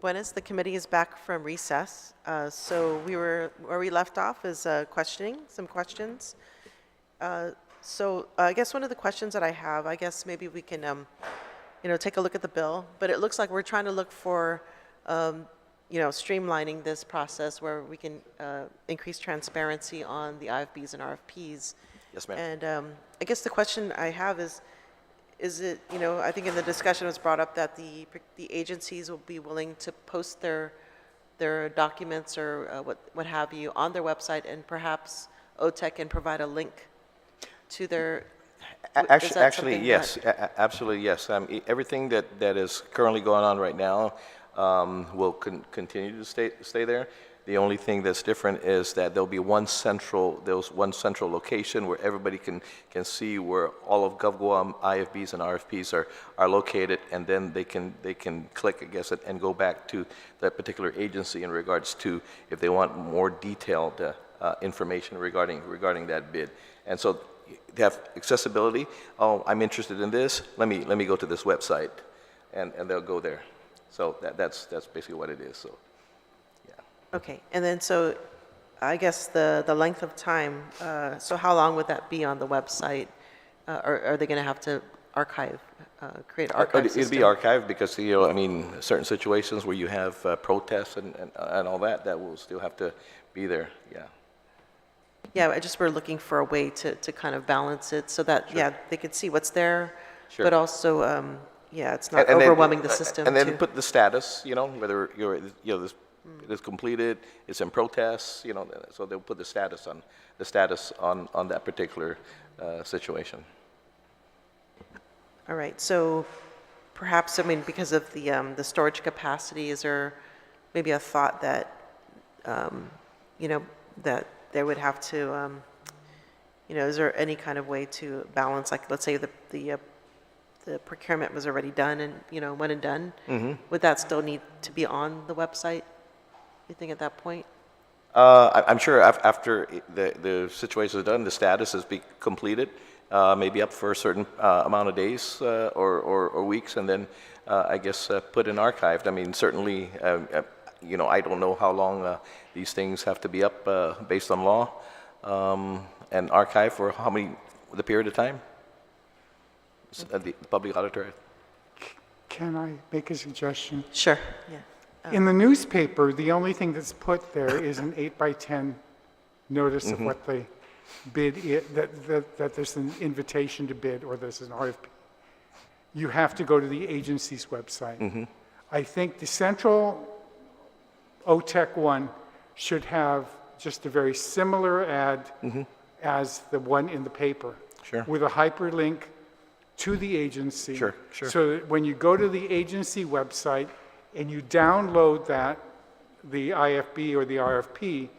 Buenas. The committee is back from recess. So where we left off is questioning, some questions. So I guess one of the questions that I have, I guess maybe we can, take a look at the bill, but it looks like we're trying to look for, streamlining this process where we can increase transparency on the IFBs and RFPs. Yes, ma'am. And I guess the question I have is it, I think in the discussion it was brought up that the agencies will be willing to post their documents or what have you on their website, and perhaps OTEC can provide a link to their... Actually, yes. Absolutely, yes. Everything that is currently going on right now will continue to stay there. The only thing that's different is that there'll be one central location where everybody can see where all of GovGuam IFBs and RFPs are located, and then they can click, I guess, and go back to that particular agency in regards to if they want more detailed information regarding that bid. And so they have accessibility. Oh, I'm interested in this. Let me go to this website, and they'll go there. So that's basically what it is. So. Okay, and then so I guess the length of time, so how long would that be on the website? Or are they going to have to create archive system? It'd be archived because, certain situations where you have protests and all that will still have to be there, yeah. Yeah, I just were looking for a way to kind of balance it so that, Sure. they could see what's there, Sure. but also, it's not overwhelming the system. And then too. put the status, whether this it is completed, it's in protest, so they'll put the status on that particular situation. All right, so perhaps, because of the storage capacity, is there maybe a thought that, that they would have to, is there any kind of way to balance, like, let's say the procurement was already done and, one and done, would that still need to be on the website, you think, at that point? I'm sure after the situation is done, the status is completed, maybe up for a certain amount of days or weeks, and then I guess put in archived. Certainly, I don't know how long these things have to be up based on law, and archived for the period of time. The public auditor. Can I make a suggestion? Sure, yeah. In the newspaper, the only thing that's put there is an 8x10 notice of what the bid is, that there's an invitation to bid or there's an RFP. You have to go to the agency's website. I think the central OTEC one should have just a very similar ad as the one in the paper. Sure. With a hyperlink to the agency. Sure. So that when you go to the agency website and you download the IFB or the RFP,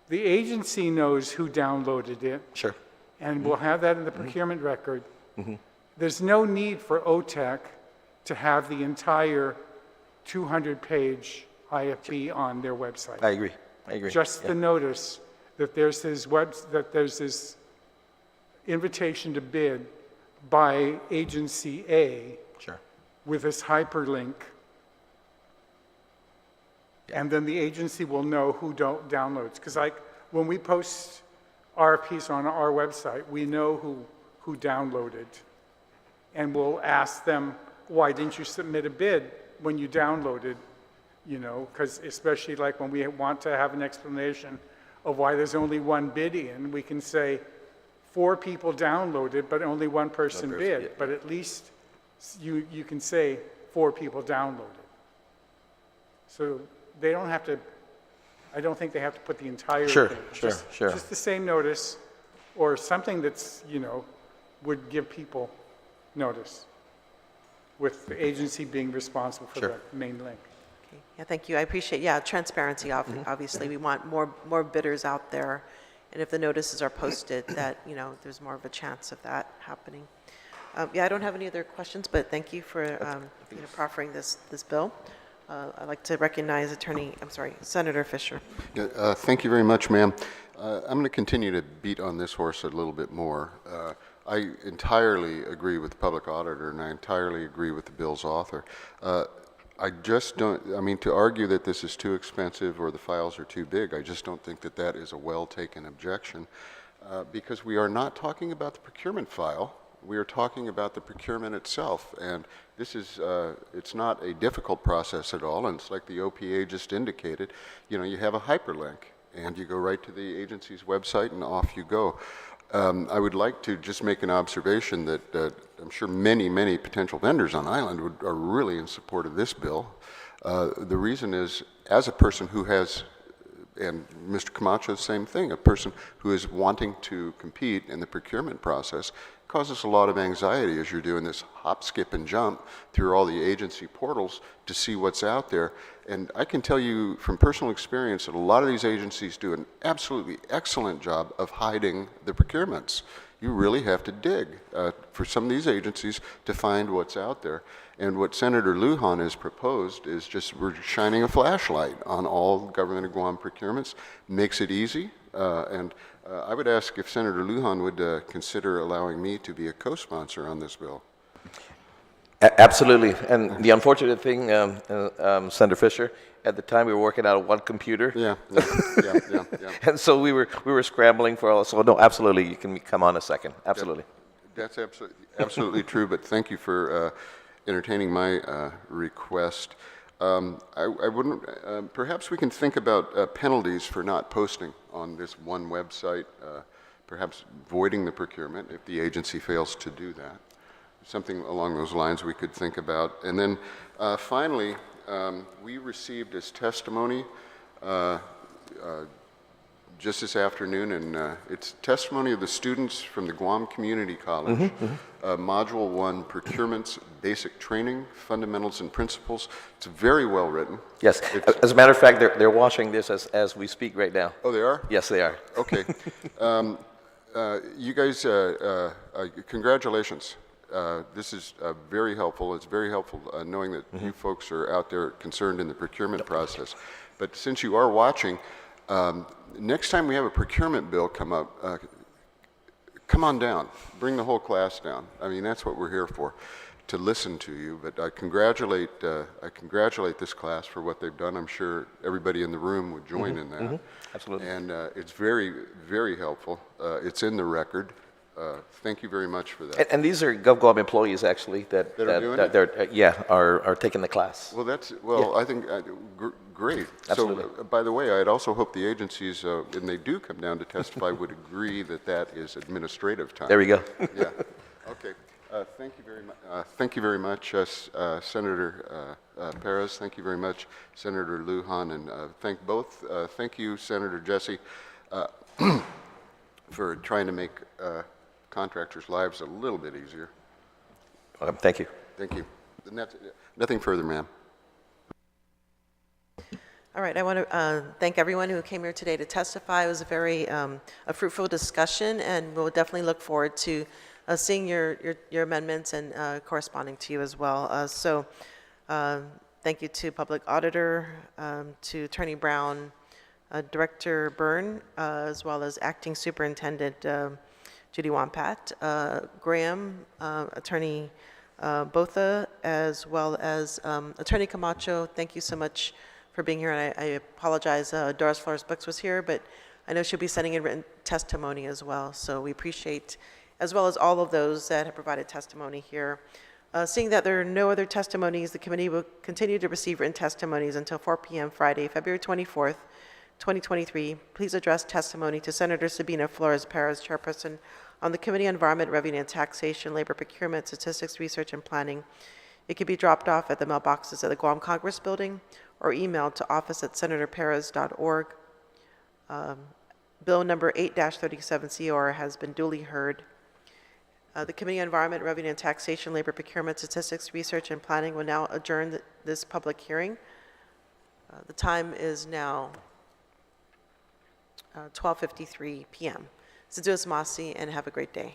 the agency knows who downloaded it. Sure. And we'll have that in the procurement record. There's no need for OTEC to have the entire 200-page IFB on their website. I agree. Just the notice that there's this invitation to bid by agency A. Sure. With this hyperlink. And then the agency will know who downloads. Because like when we post RFPs on our website, we know who downloaded. And we'll ask them, why didn't you submit a bid when you downloaded? Because especially like when we want to have an explanation of why there's only one bid in, we can say 4 people downloaded, but only one person bid. Yeah. But at least you can say 4 people downloaded. So they don't have to, I don't think they have to put the entire thing. Sure. Just the same notice or something that's, would give people notice with the agency being responsible for the main link. Okay. Yeah, thank you. I appreciate, transparency. Obviously, we want more bidders out there. And if the notices are posted, that, there's more of a chance of that happening. I don't have any other questions, but thank you for, proffering this bill. I'd like to recognize Senator Fisher. Yeah, thank you very much, ma'am. I'm going to continue to beat on this horse a little bit more. I entirely agree with the public auditor, and I entirely agree with the bill's author. I just don't, I mean, to argue that this is too expensive or the files are too big, I just don't think that that is a well-taken objection, because we are not talking about the procurement file. We are talking about the procurement itself, and this is, it's not a difficult process at all, and it's like the OPA just indicated. You know, you have a hyperlink, and you go right to the agency's website, and off you go. I would like to just make an observation that I'm sure many, many potential vendors on island are really in support of this bill. The reason is, as a person who has, and Mr. Camacho, same thing, a person who is wanting to compete in the procurement process, causes a lot of anxiety as you're doing this hop, skip, and jump through all the agency portals to see what's out there. And I can tell you from personal experience that a lot of these agencies do an absolutely excellent job of hiding the procurements. You really have to dig for some of these agencies to find what's out there. And what Senator Lujan has proposed is just we're shining a flashlight on all Government of Guam procurements, makes it easy, and I would ask if Senator Lujan would consider allowing me to be a co-sponsor on this bill. Absolutely. And the unfortunate thing, Senator Fisher, at the time we were working out of one computer. Yeah. And so we were scrambling for all. So no, absolutely, you can come on a second. Absolutely. That's absolutely true, but thank you for entertaining my request. I wouldn't, perhaps we can think about penalties for not posting on this one website, perhaps voiding the procurement if the agency fails to do that. Something along those lines we could think about. And then finally, we received as testimony just this afternoon, and it's testimony of the students from the Guam Community College, Module 1, Procurements, Basic Training, Fundamentals and Principles. It's very well written. Yes. As a matter of fact, they're watching this as we speak right now. Oh, they are? Yes, they are. Okay. You guys, congratulations. This is very helpful. It's very helpful knowing that you folks are out there concerned in the procurement process. But since you are watching, next time we have a procurement bill come up, come on down. Bring the whole class down. I mean, that's what we're here for, to listen to you. But I congratulate this class for what they've done. I'm sure everybody in the room would join in that. Absolutely. And it's very, very helpful. It's in the record. Thank you very much for that. And these are GovGuam employees, actually, that are doing it? are taking the class. Well, Yeah. I think, great. Absolutely. So, by the way, I'd also hope the agencies, when they do come down to testify, would agree that that is administrative time. There we go. Yeah. Okay. Thank you very much. Thank you very much, Senator Perez. Thank you very much, Senator Lujan, and thank you, Senator Jesse, for trying to make contractors' lives a little bit easier. Thank you. Thank you. And that's, nothing further, ma'am. All right, I want to thank everyone who came here today to testify. It was a very a fruitful discussion, and we'll definitely look forward to seeing your amendments and corresponding to you as well. Thank you to Public Auditor, to Attorney Brown, Director Byrne, as well as Acting Superintendent Judy Wampat, Graham, Attorney Botha, as well as Attorney Camacho. Thank you so much for being here, and I apologize, Doris Flores Books was here, but I know she'll be sending in written testimony as well, so we appreciate, as well as all of those that have provided testimony here. Seeing that there are no other testimonies, the committee will continue to receive written testimonies until 4 p.m. Friday, February 24th, 2023. Please address testimony to Senator Sabina Flores Perez, Chairperson on the Committee on Environment, Revenue and Taxation, Labor Procurement, Statistics, Research and Planning. It can be dropped off at the mailboxes at the Guam Congress Building or emailed to office@senatorperez.org. Bill number 8-37CR has been duly heard. The Committee on Environment, Revenue and Taxation, Labor Procurement, Statistics, Research and Planning will now adjourn this public hearing. The time is now 12:53 p.m. Siduos Masi, and have a great day.